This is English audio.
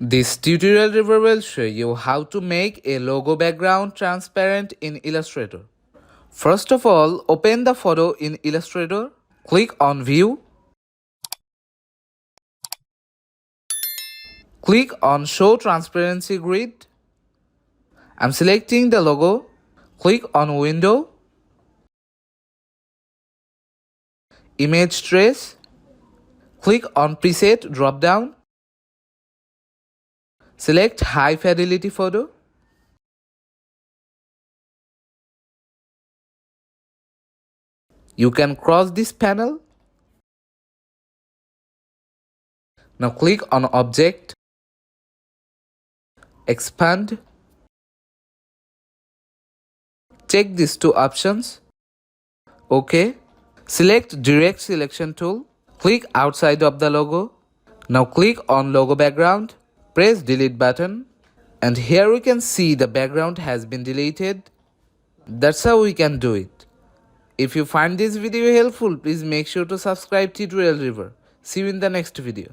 This tutorial river will show you how to make a logo background transparent in Illustrator. First of all, open the photo in Illustrator, click on View, click on Show Transparency Grid. I'm selecting the logo, click on Window, Image Trace, click on Preset drop-down, select High Fidelity Photo. You can cross this panel. Now click on Object, Expand. Check these two options. OK. Select Direct Selection tool. Click outside of the logo. Now click on Logo Background. Press Delete button. And here we can see the background has been deleted. That's how we can do it. If you find this video helpful, please make sure to subscribe Tutorial River. See you in the next video.